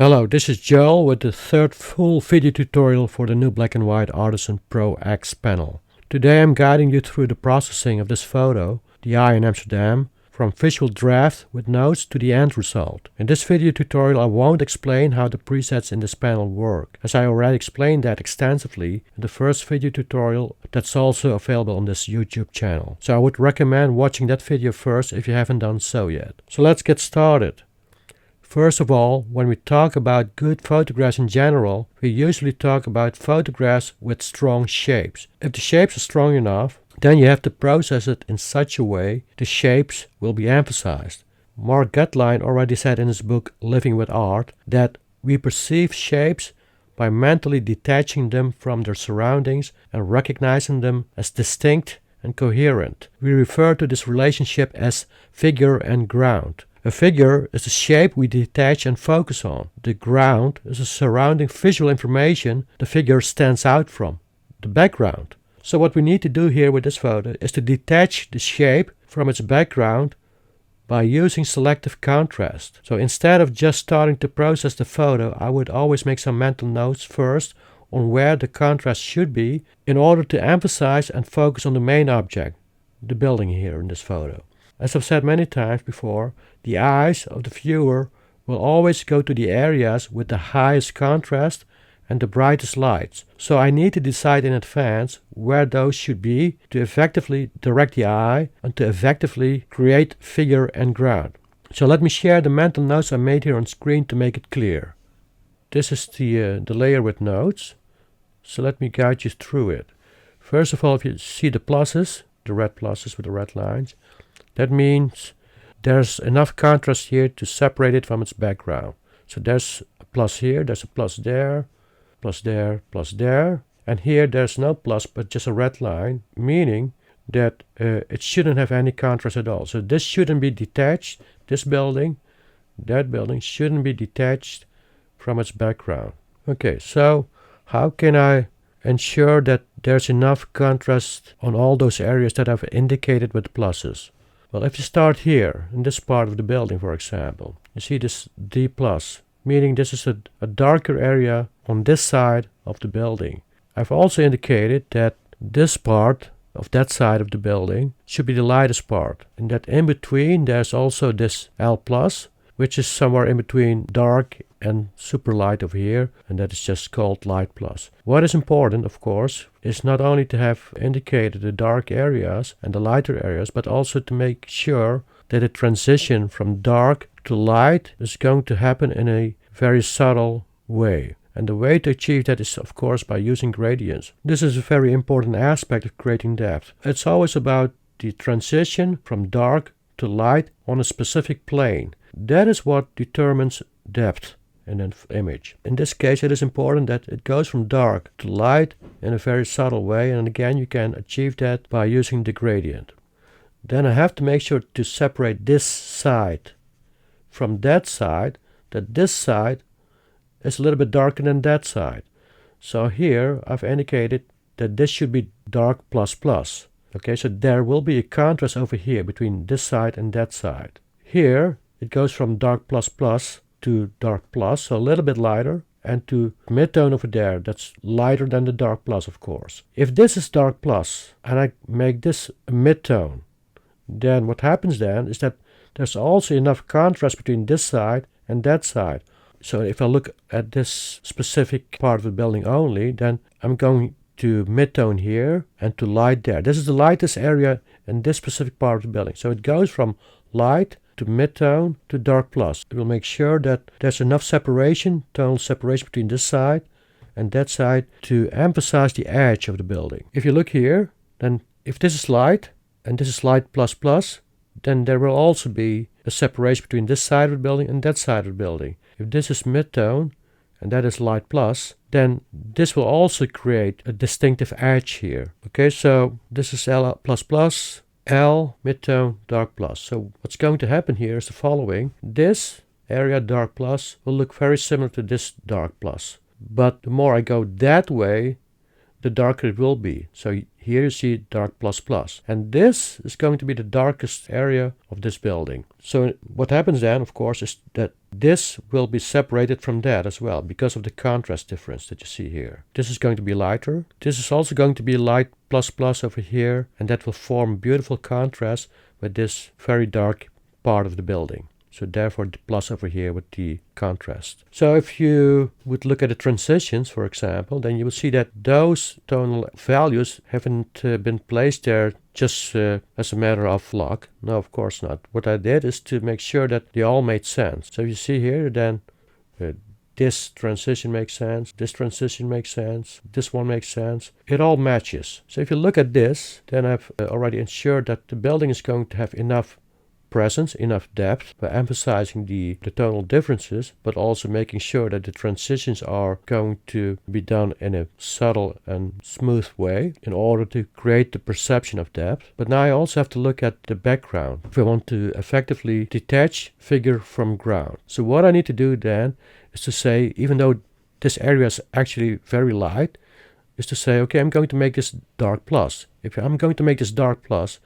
Hello, this is Joel with the third full video tutorial for the new Black and White Artisan Pro X panel. Today I'm guiding you through the processing of this photo, the eye in Amsterdam, from visual draft with notes to the end result. In this video tutorial I won't explain how the presets in this panel work, as I already explained that extensively in the first video tutorial that's also available on this YouTube channel. So I would recommend watching that video first if you haven't done so yet. So let's get started. First of all, when we talk about good photographs in general, we usually talk about photographs with strong shapes. If the shapes are strong enough, then you have to process it in such a way the shapes will be emphasized. Mark Gutline already said in his book Living with Art that we perceive shapes by mentally detaching them from their surroundings and recognizing them as distinct and coherent. We refer to this relationship as figure and ground. A figure is the shape we detach and focus on. The ground is the surrounding visual information the figure stands out from, the background. So what we need to do here with this photo is to detach the shape from its background by using selective contrast. So instead of just starting to process the photo, I would always make some mental notes first on where the contrast should be in order to emphasize and focus on the main object, the building here in this photo. As I've said many times before, the eyes of the viewer will always go to the areas with the highest contrast and the brightest lights. So I need to decide in advance where those should be to effectively direct the eye and to effectively create figure and ground. So let me share the mental notes I made here on screen to make it clear. This is the layer with notes. So let me guide you through it. First of all, if you see the pluses, the red pluses with the red lines, that means there's enough contrast here to separate it from its background. So there's a plus here, there's a plus there, plus there, plus there. And here there's no plus but just a red line, meaning that it shouldn't have any contrast at all. So this shouldn't be detached, this building, that building shouldn't be detached from its background. Okay, so how can I ensure that there's enough contrast on all those areas that I've indicated with pluses? Well, if you start here, in this part of the building, for example, you see this D+, meaning this is a darker area on this side of the building. I've also indicated that this part of that side of the building should be the lightest part, and that in between there's also this L+, which is somewhere in between dark and super light over here, and that is just called light plus. What is important, of course, is not only to have indicated the dark areas and the lighter areas, but also to make sure that a transition from dark to light is going to happen in a very subtle way. And the way to achieve that is, of course, by using gradients. This is a very important aspect of creating depth. It's always about the transition from dark to light on a specific plane. That is what determines depth in an image. In this case, it is important that it goes from dark to light in a very subtle way, and again you can achieve that by using the gradient. Then I have to make sure to separate this side from that side, that this side is a little bit darker than that side. So here I've indicated that this should be dark plus plus. Okay, so there will be a contrast over here between this side and that side. Here it goes from dark plus plus to dark plus, so a little bit lighter, and to midtone over there, that's lighter than the dark plus, of course. If this is dark plus and I make this a midtone, then what happens then is that there's also enough contrast between this side and that side. So if I look at this specific part of the building only, then I'm going to midtone here and to light there. This is the lightest area in this specific part of the building. So it goes from light to midtone to dark plus. It will make sure that there's enough separation, tonal separation between this side and that side to emphasize the edge of the building. If you look here, then if this is light and this is light plus plus, then there will also be a separation between this side of the building and that side of the building. If this is midtone and that is light plus, then this will also create a distinctive edge here. Okay, so this is L plus plus, L, midtone, dark plus. So what's going to happen here is the following. This area dark plus will look very similar to this dark plus. But the more I go that way, the darker it will be. So here you see dark plus plus. And this is going to be the darkest area of this building. So what happens then, of course, is that this will be separated from that as well because of the contrast difference that you see here. This is going to be lighter. This is also going to be light plus plus over here, and that will form beautiful contrast with this very dark part of the building. So therefore the plus over here with the contrast. So if you would look at the transitions, for example, then you will see that those tonal values haven't been placed there just as a matter of luck. No, of course not. What I did is to make sure that they all made sense. So you see here, then this transition makes sense, this transition makes sense, this one makes sense. It all matches. So if you look at this, then I've already ensured that the building is going to have enough presence, enough depth, by emphasizing the tonal differences, but also making sure that the transitions are going to be done in a subtle and smooth way in order to create the perception of depth. But now I also have to look at the background if I want to effectively detach figure from ground. So what I need to do then is to say, even though this area is actually very light, is to say, okay, I'm going to make this dark plus. If I'm going to make this dark plus,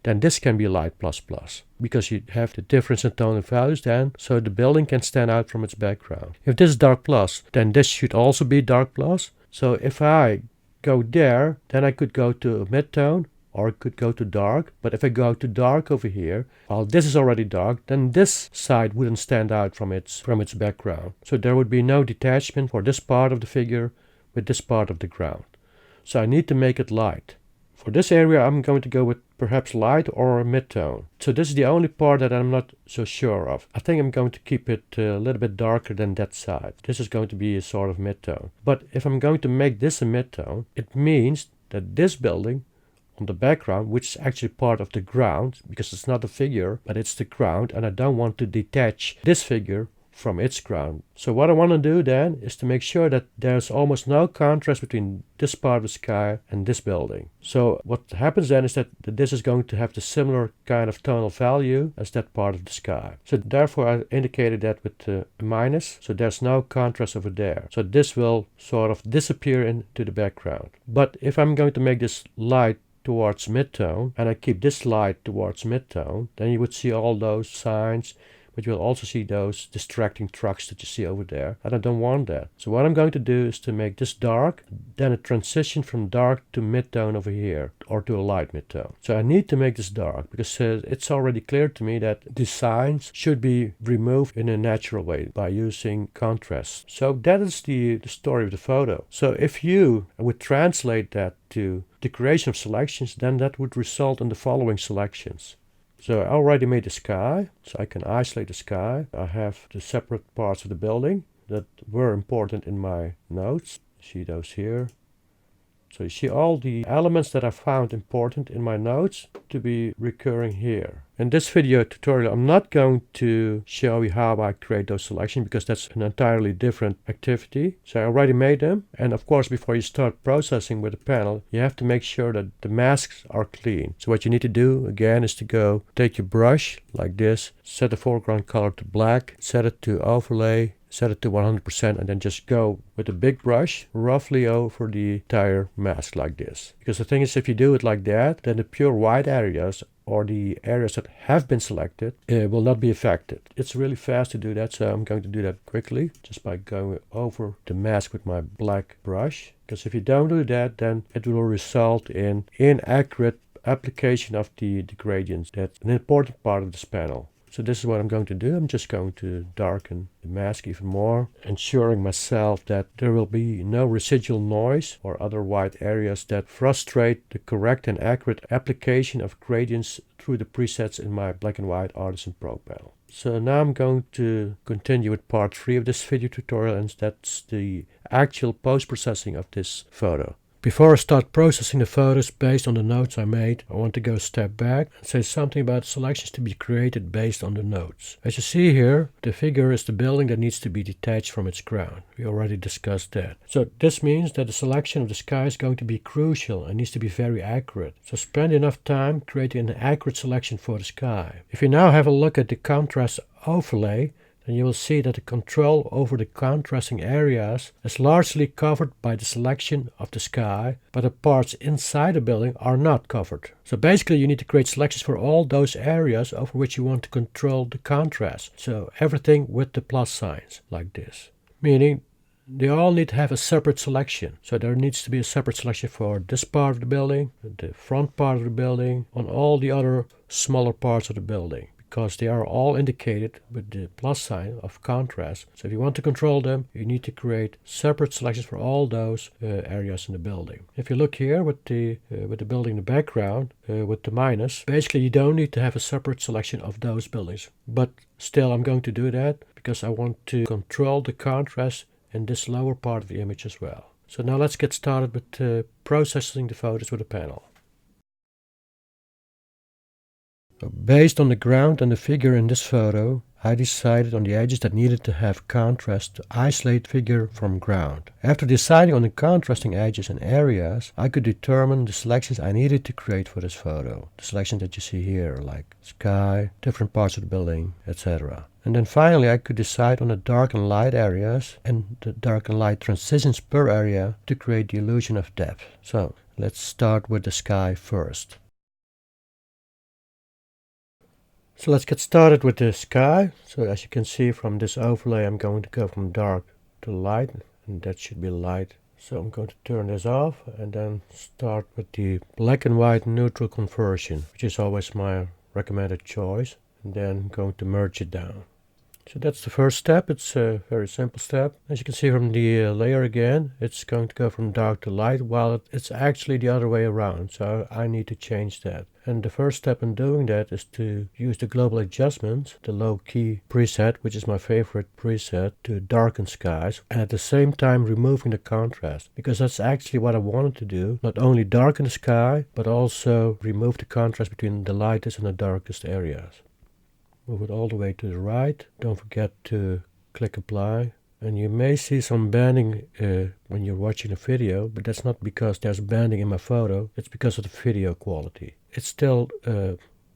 then this can be light plus plus, because you have the difference in tonal values then, so the building can stand out from its background. If this is dark plus, then this should also be dark plus. So if I go there, then I could go to midtone, or I could go to dark. But if I go to dark over here, while this is already dark, then this side wouldn't stand out from its background. So there would be no detachment for this part of the figure with this part of the ground. So I need to make it light. For this area, I'm going to go with perhaps light or midtone. So this is the only part that I'm not so sure of. I think I'm going to keep it a little bit darker than that side. This is going to be a sort of midtone. But if I'm going to make this a midtone, it means that this building on the background, which is actually part of the ground, because it's not a figure, but it's the ground, and I don't want to detach this figure from its ground. So what I want to do then is to make sure that there's almost no contrast between this part of the sky and this building. So what happens then is that this is going to have the similar kind of tonal value as that part of the sky. So therefore I indicated that with a minus, so there's no contrast over there. So this will sort of disappear into the background. But if I'm going to make this light towards midtone, and I keep this light towards midtone, then you would see all those signs, but you'll also see those distracting trucks that you see over there, and I don't want that. So what I'm going to do is to make this dark, then a transition from dark to midtone over here, or to a light midtone. So I need to make this dark, because it's already clear to me that the signs should be removed in a natural way by using contrast. So that is the story of the photo. So if you would translate that to the creation of selections, then that would result in the following selections. So I already made the sky, so I can isolate the sky. I have the separate parts of the building that were important in my notes. See those here. So you see all the elements that I found important in my notes to be recurring here. In this video tutorial, I'm not going to show you how I create those selections, because that's an entirely different activity. So I already made them. And of course, before you start processing with the panel, you have to make sure that the masks are clean. So what you need to do again is to go take your brush like this, set the foreground color to black, set it to overlay, set it to 100%, and then just go with a big brush roughly over the entire mask like this. Because the thing is, if you do it like that, then the pure white areas, or the areas that have been selected, will not be affected. It's really fast to do that, so I'm going to do that quickly, just by going over the mask with my black brush. Because if you don't do that, then it will result in inaccurate application of the gradients. That's an important part of this panel. So this is what I'm going to do. I'm just going to darken the mask even more, ensuring myself that there will be no residual noise or other white areas that frustrate the correct and accurate application of gradients through the presets in my Black and White Artisan Pro panel. So now I'm going to continue with part 3 of this video tutorial, and that's the actual post-processing of this photo. Before I start processing the photos based on the notes I made, I want to go a step back and say something about selections to be created based on the notes. As you see here, the figure is the building that needs to be detached from its ground. We already discussed that. So this means that the selection of the sky is going to be crucial and needs to be very accurate. So spend enough time creating an accurate selection for the sky. If you now have a look at the contrast overlay, and you will see that the control over the contrasting areas is largely covered by the selection of the sky, but the parts inside the building are not covered. So basically you need to create selections for all those areas over which you want to control the contrast. So everything with the plus signs, like this. Meaning they all need to have a separate selection. So there needs to be a separate selection for this part of the building, the front part of the building, on all the other smaller parts of the building, because they are all indicated with the plus sign of contrast. So if you want to control them, you need to create separate selections for all those areas in the building. If you look here with the building in the background, with the minus, basically you don't need to have a separate selection of those buildings. But still I'm going to do that because I want to control the contrast in this lower part of the image as well. So now let's get started with processing the photos with a panel. Based on the ground and the figure in this photo, I decided on the edges that needed to have contrast to isolate figure from ground. After deciding on the contrasting edges and areas, I could determine the selections I needed to create for this photo. The selections that you see here, like sky, different parts of the building, etc. And then finally I could decide on the dark and light areas and the dark and light transitions per area to create the illusion of depth. So let's start with the sky first. So let's get started with the sky. So as you can see from this overlay, I'm going to go from dark to light, and that should be light. So I'm going to turn this off and then start with the black and white neutral conversion, which is always my recommended choice, and then I'm going to merge it down. So that's the first step. It's a very simple step. As you can see from the layer again, it's going to go from dark to light, while it's actually the other way around. So I need to change that. And the first step in doing that is to use the global adjustments, the low key preset, which is my favorite preset, to darken skies, and at the same time removing the contrast, because that's actually what I wanted to do. Not only darken the sky, but also remove the contrast between the lightest and the darkest areas. Move it all the way to the right. Don't forget to click apply. And you may see some banding when you're watching a video, but that's not because there's banding in my photo. It's because of the video quality. It's still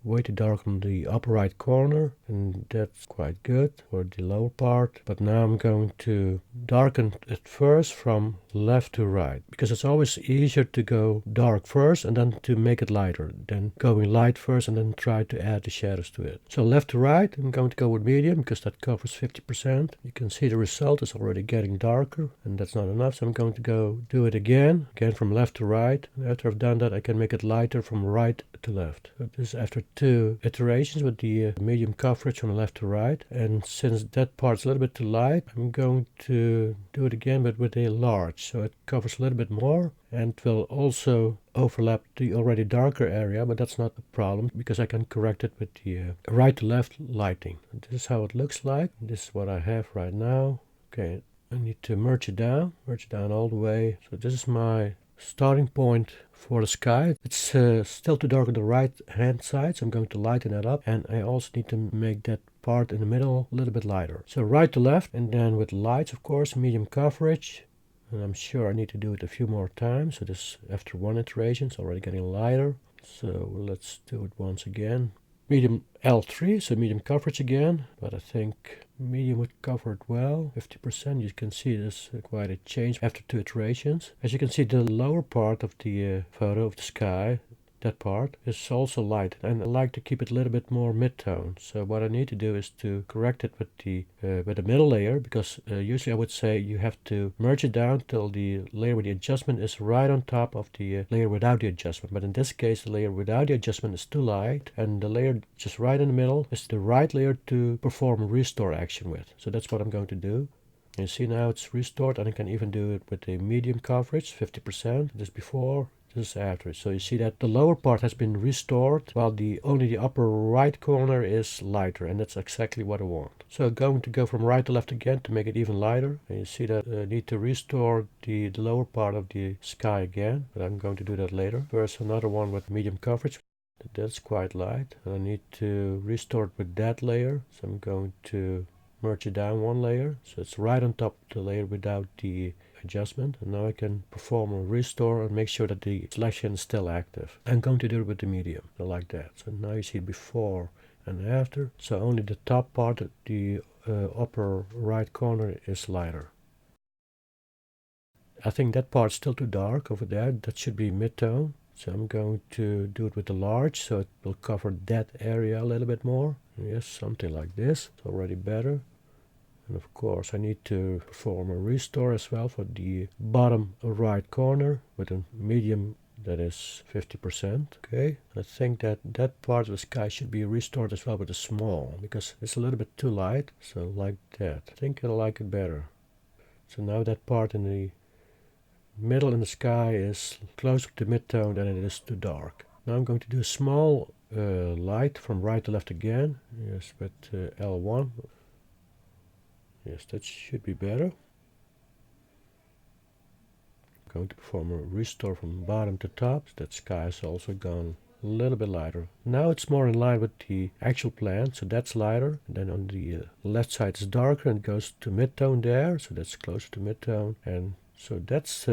way too dark on the upper right corner, and that's quite good for the lower part. But now I'm going to darken it first from left to right, because it's always easier to go dark first and then to make it lighter than going light first and then try to add the shadows to it. So left to right, I'm going to go with medium because that covers 50%. You can see the result is already getting darker, and that's not enough, so I'm going to go do it again from left to right. And after I've done that, I can make it lighter from right to left. So this is after 2 iterations with the medium coverage from left to right, and since that part's a little bit too light, I'm going to do it again but with a large, so it covers a little bit more and will also overlap the already darker area, but that's not a problem because I can correct it with the right to left lighting. And this is how it looks like. This is what I have right now. Okay, I need to merge it down all the way. So this is my starting point for the sky. It's still too dark on the right hand side, so I'm going to lighten that up, and I also need to make that part in the middle a little bit lighter. So right to left, and then with lights, of course, medium coverage, and I'm sure I need to do it a few more times. So this after 1 iteration, it's already getting lighter. So let's do it once again. Medium L3, so medium coverage again, but I think medium would cover it well. 50%, you can see there's quite a change after 2 iterations. As you can see, the lower part of the photo of the sky, that part is also light, and I like to keep it a little bit more mid-tone. So what I need to do is to correct it with the middle layer, because usually I would say you have to merge it down till the layer with the adjustment is right on top of the layer without the adjustment. But in this case, the layer without the adjustment is too light, and the layer just right in the middle is the right layer to perform restore action with. So that's what I'm going to do. You see now it's restored, and I can even do it with a medium coverage, 50%. This before, this is after. So you see that the lower part has been restored, while only the upper right corner is lighter, and that's exactly what I want. So I'm going to go from right to left again to make it even lighter. And you see that I need to restore the lower part of the sky again, but I'm going to do that later. First, another one with medium coverage. That's quite light, and I need to restore it with that layer. So I'm going to merge it down 1 layer, so it's right on top of the layer without the adjustment, and now I can perform a restore and make sure that the selection is still active. I'm going to do it with the medium, so like that. So now you see before and after. So only the top part, the upper right corner is lighter. I think that part's still too dark over there. That should be mid-tone. So I'm going to do it with the large, so it will cover that area a little bit more. Yes, something like this. It's already better. And of course I need to perform a restore as well for the bottom right corner with a medium that is 50%. Okay, I think that that part of the sky should be restored as well with a small, because it's a little bit too light. So like that. I think I like it better. So now that part in the middle in the sky is closer to mid-tone than it is too dark. Now I'm going to do a small light from right to left again. Yes, with L1. Yes, that should be better. I'm going to perform a restore from bottom to top. That sky is also gone a little bit lighter. Now it's more in line with the actual plan, so that's lighter. And then on the left side is darker and goes to mid-tone there, so that's closer to mid-tone. And so that's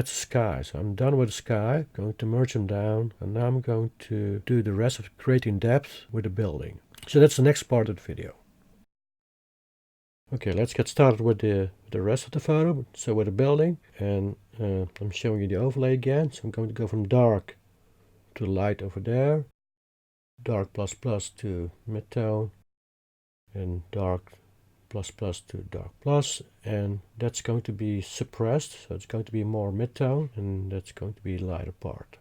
sky. So I'm done with the sky. Going to merge them down, and now I'm going to do the rest of creating depth with the building. So that's the next part of the video. Okay, let's get started with the rest of the photo. So with the building, and I'm showing you the overlay again. So I'm going to go from dark to light over there, dark plus plus to mid-tone, and dark plus plus to dark plus, and that's going to be suppressed, so it's going to be more mid-tone, and that's going to be lighter part.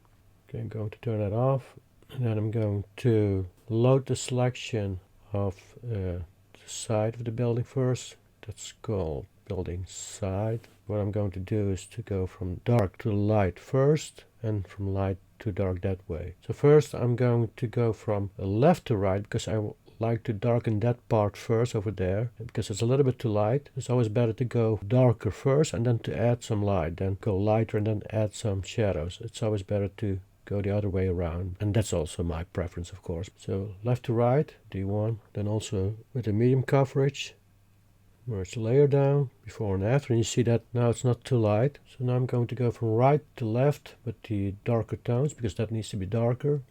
Okay, I'm going to turn that off, and then I'm going to load the selection of the side of the building first. That's called building side. What I'm going to do is to go from dark to light first, and from light to dark that way. So first I'm going to go from left to right, because I like to darken that part first over there, because it's a little bit too light. It's always better to go darker first and then to add some light, then go lighter and then add some shadows. It's always better to go the other way around, and that's also my preference, of course. So left to right, D1, then also with the medium coverage, merge the layer down before and after, and you see that now it's not too light. So now I'm going to go from right to left with the darker tones, because that needs to be darker.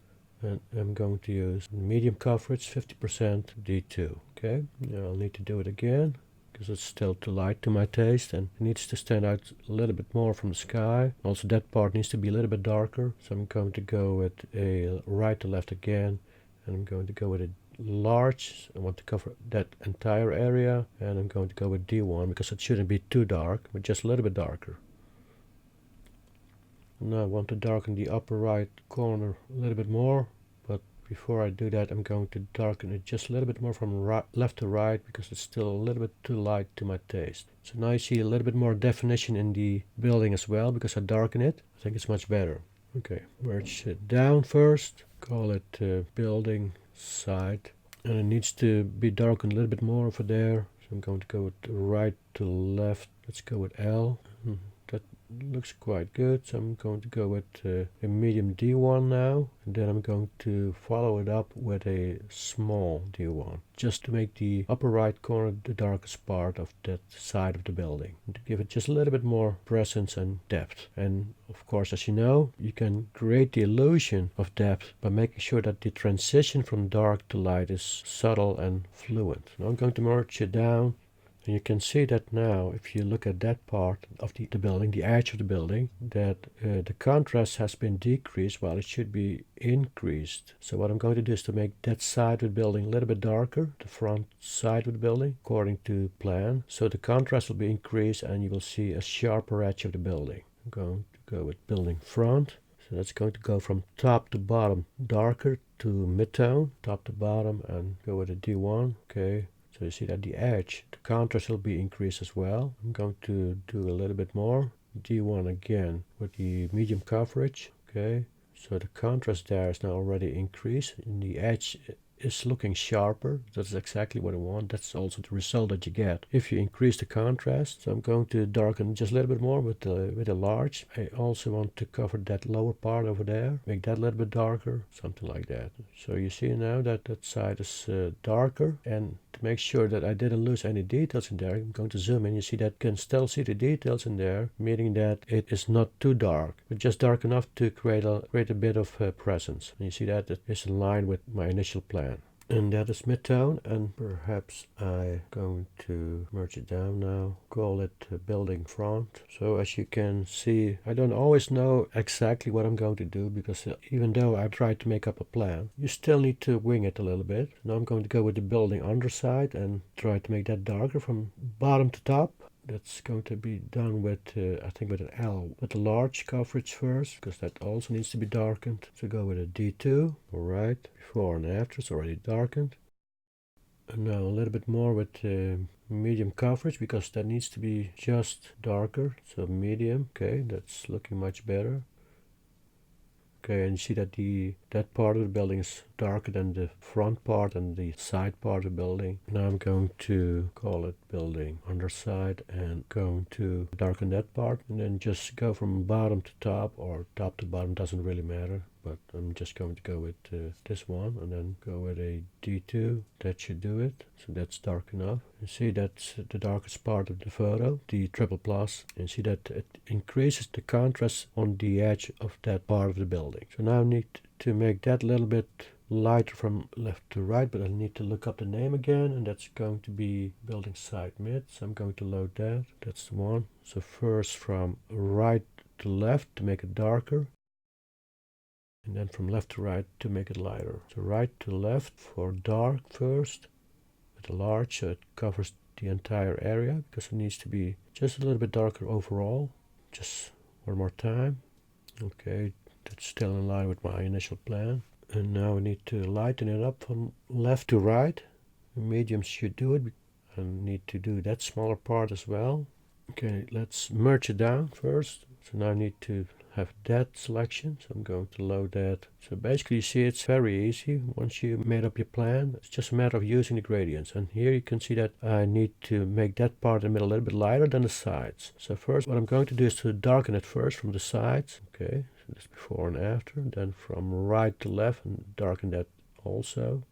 And I'm going to use medium coverage, 50% D2. Okay, now I'll need to do it again, because it's still too light to my taste, and it needs to stand out a little bit more from the sky. Also that part needs to be a little bit darker. So I'm going to go with a right to left again, and I'm going to go with a large. I want to cover that entire area, and I'm going to go with D1, because it shouldn't be too dark, but just a little bit darker. Now I want to darken the upper right corner a little bit more, but before I do that I'm going to darken it just a little bit more from left to right, because it's still a little bit too light to my taste. So now you see a little bit more definition in the building as well, because I darken it. I think it's much better. Okay, merge it down first, call it building side, and it needs to be darkened a little bit more over there. So I'm going to go with right to left. Let's go with L. That looks quite good, so I'm going to go with a medium D1 now, and then I'm going to follow it up with a small D1, just to make the upper right corner the darkest part of that side of the building, and to give it just a little bit more presence and depth. And of course, as you know, you can create the illusion of depth by making sure that the transition from dark to light is subtle and fluent. Now I'm going to merge it down. And you can see that now, if you look at that part of the building, the edge of the building, that the contrast has been decreased while it should be increased. So what I'm going to do is to make that side of the building a little bit darker, the front side of the building, according to plan. So the contrast will be increased and you will see a sharper edge of the building. I'm going to go with building front. So that's going to go from top to bottom darker to mid-tone, top to bottom, and go with a D1. Okay. So you see that the edge, the contrast will be increased as well. I'm going to do a little bit more. D1 again with the medium coverage. Okay, so the contrast there is now already increased, and the edge is looking sharper. That's exactly what I want. That's also the result that you get if you increase the contrast. So I'm going to darken just a little bit more with a large. I also want to cover that lower part over there, make that a little bit darker, something like that. So you see now that that side is darker, and to make sure that I didn't lose any details in there, I'm going to zoom in. You see that you can still see the details in there, meaning that it is not too dark, but just dark enough to create a bit of presence. And you see that it is in line with my initial plan. And that is midtone, and perhaps I'm going to merge it down now, call it building front. So as you can see, I don't always know exactly what I'm going to do, because even though I tried to make up a plan, you still need to wing it a little bit. Now I'm going to go with the building underside and try to make that darker from bottom to top. That's going to be done with, I think with an L, with a large coverage first, because that also needs to be darkened. So go with a D2, alright, before and after, it's already darkened. And now a little bit more with medium coverage, because that needs to be just darker, so medium, okay, that's looking much better. Okay, and you see that that part of the building is darker than the front part and the side part of the building. Now I'm going to call it building underside and going to darken that part, and then just go from bottom to top, or top to bottom, doesn't really matter. But I'm just going to go with this one, and then go with a D2. That should do it. So that's dark enough. You see that's the darkest part of the photo, the triple plus. And see that it increases the contrast on the edge of that part of the building. So now I need to make that a little bit lighter from left to right, but I need to look up the name again, and that's going to be building side mid. So I'm going to load that. That's the one. So first from right to left to make it darker, and then from left to right to make it lighter. So right to left for dark first, with a large, so it covers the entire area, because it needs to be just a little bit darker overall. Just one more time. Okay, that's still in line with my initial plan. And now we need to lighten it up from left to right. Medium should do it. I need to do that smaller part as well. Okay, let's merge it down first. So now I need to have that selection, so I'm going to load that. So basically you see it's very easy. Once you made up your plan, it's just a matter of using the gradients. And here you can see that I need to make that part in the middle a little bit lighter than the sides. So first what I'm going to do is to darken it first from the sides. Okay, so this before and after. Then from right to left, and darken that also.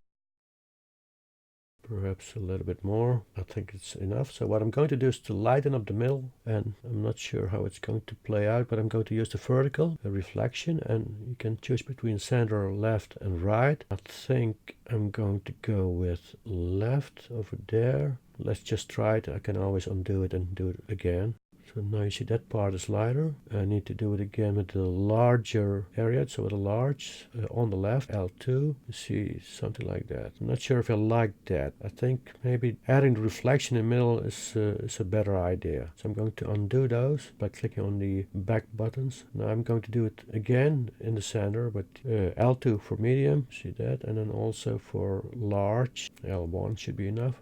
Perhaps a little bit more. I think it's enough. So what I'm going to do is to lighten up the middle, and I'm not sure how it's going to play out, but I'm going to use the vertical, the reflection, and you can choose between center, left and right. I think I'm going to go with left over there. Let's just try it. I can always undo it and do it again. So now you see that part is lighter. I need to do it again with the larger area. So with a large on the left, L2, you see something like that. I'm not sure if I like that. I think maybe adding the reflection in the middle is a better idea. So I'm going to undo those by clicking on the back buttons. Now I'm going to do it again in the center with L2 for medium, see that, and then also for large, L1 should be enough.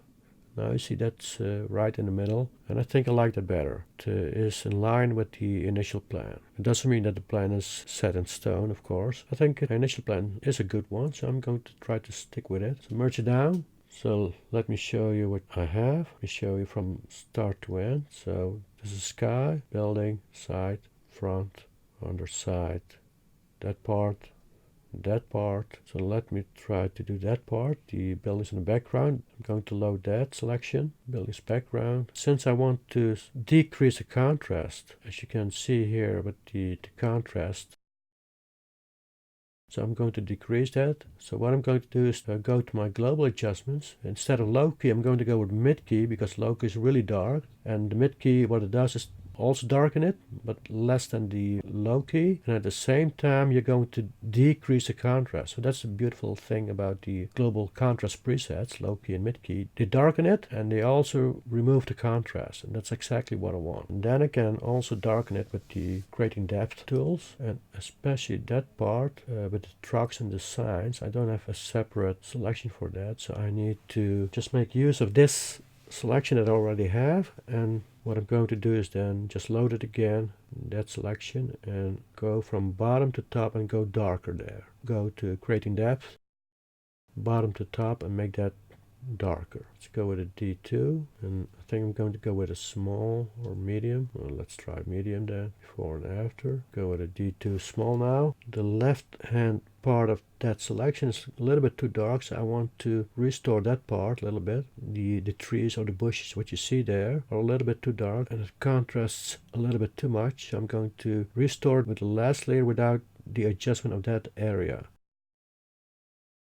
Now you see that's right in the middle, and I think I like that better. It is in line with the initial plan. It doesn't mean that the plan is set in stone, of course. I think the initial plan is a good one, so I'm going to try to stick with it. So merge it down. So let me show you what I have. Let me show you from start to end. So this is sky, building, side, front, underside, that part, that part. So let me try to do that part. The buildings in the background, I'm going to load that selection, buildings background. Since I want to decrease the contrast, as you can see here with the contrast, so I'm going to decrease that. So what I'm going to do is go to my global adjustments. Instead of low key, I'm going to go with mid key, because low key is really dark, and the mid key, what it does is also darken it, but less than the low key, and at the same time you're going to decrease the contrast. So that's the beautiful thing about the global contrast presets, low key and mid key. They darken it, and they also remove the contrast, and that's exactly what I want. And then I can also darken it with the creating depth tools, and especially that part with the trucks and the signs. I don't have a separate selection for that, so I need to just make use of this selection that I already have, and what I'm going to do is then just load it again, that selection, and go from bottom to top and go darker there. Go to creating depth, bottom to top, and make that darker. Let's go with a D2, and I think I'm going to go with a small or medium. Well, let's try medium then, before and after. Go with a D2 small now. The left hand part of that selection is a little bit too dark, so I want to restore that part a little bit. The trees or the bushes, what you see there, are a little bit too dark, and it contrasts a little bit too much. So I'm going to restore it with the last layer without the adjustment of that area.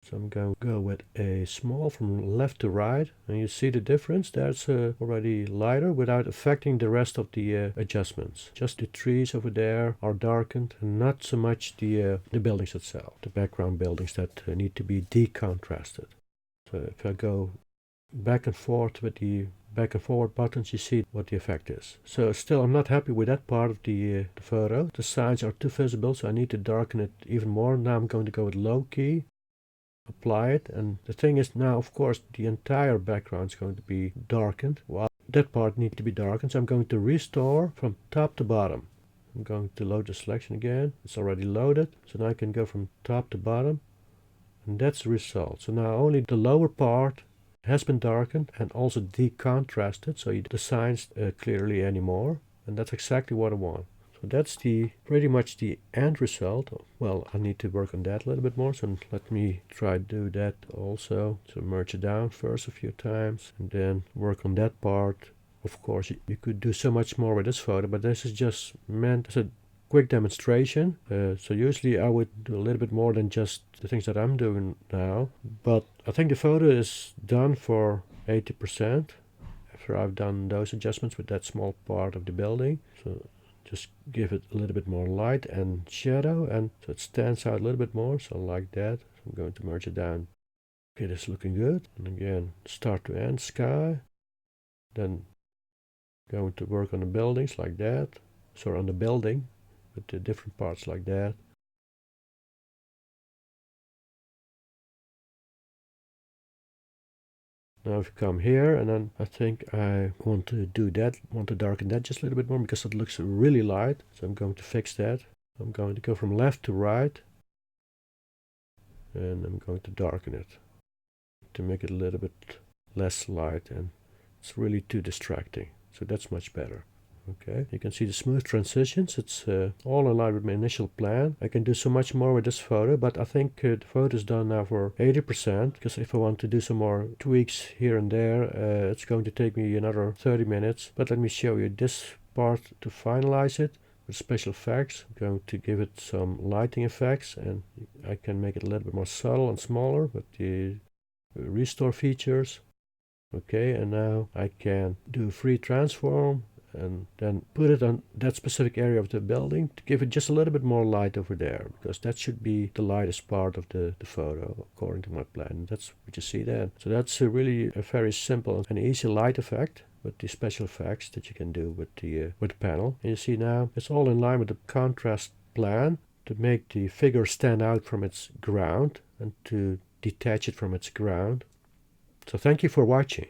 So I'm going to go with a small from left to right, and you see the difference. That's already lighter without affecting the rest of the adjustments. Just the trees over there are darkened, and not so much the buildings itself, the background buildings that need to be decontrasted. So if I go back and forth with the back and forward buttons, you see what the effect is. So still I'm not happy with that part of the photo. The sides are too visible, so I need to darken it even more. Now I'm going to go with low key, apply it, and the thing is now of course the entire background is going to be darkened. Well, that part needs to be darkened, so I'm going to restore from top to bottom. I'm going to load the selection again. It's already loaded, so now I can go from top to bottom, and that's the result. So now only the lower part has been darkened and also decontrasted, so you don't see the signs clearly anymore, and that's exactly what I want. So that's pretty much the end result. Well, I need to work on that a little bit more, so let me try to do that also. So merge it down first a few times and then work on that part. Of course, you could do so much more with this photo, but this is just meant as a quick demonstration. So usually I would do a little bit more than just the things that I'm doing now, but I think the photo is done for 80% after I've done those adjustments with that small part of the building. So just give it a little bit more light and shadow, and so it stands out a little bit more, so like that. So I'm going to merge it down. Okay, this is looking good. And again, start to end sky, then going to work on the buildings like that, so on the building with the different parts like that. Now if you come here, and then I think I want to do that, want to darken that just a little bit more because it looks really light. So I'm going to fix that. I'm going to go from left to right, and I'm going to darken it to make it a little bit less light, and it's really too distracting. So that's much better. Okay, you can see the smooth transitions. It's all in line with my initial plan. I can do so much more with this photo, but I think the photo is done now for 80%, because if I want to do some more tweaks here and there, it's going to take me another 30 minutes. But let me show you this part to finalize it with special effects. I'm going to give it some lighting effects, and I can make it a little bit more subtle and smaller with the restore features. Okay, and now I can do free transform and then put it on that specific area of the building to give it just a little bit more light over there, because that should be the lightest part of the photo according to my plan. That's what you see then. So that's really a very simple and easy light effect with the special effects that you can do with the panel. And you see now it's all in line with the contrast plan to make the figure stand out from its ground and to detach it from its ground. So thank you for watching.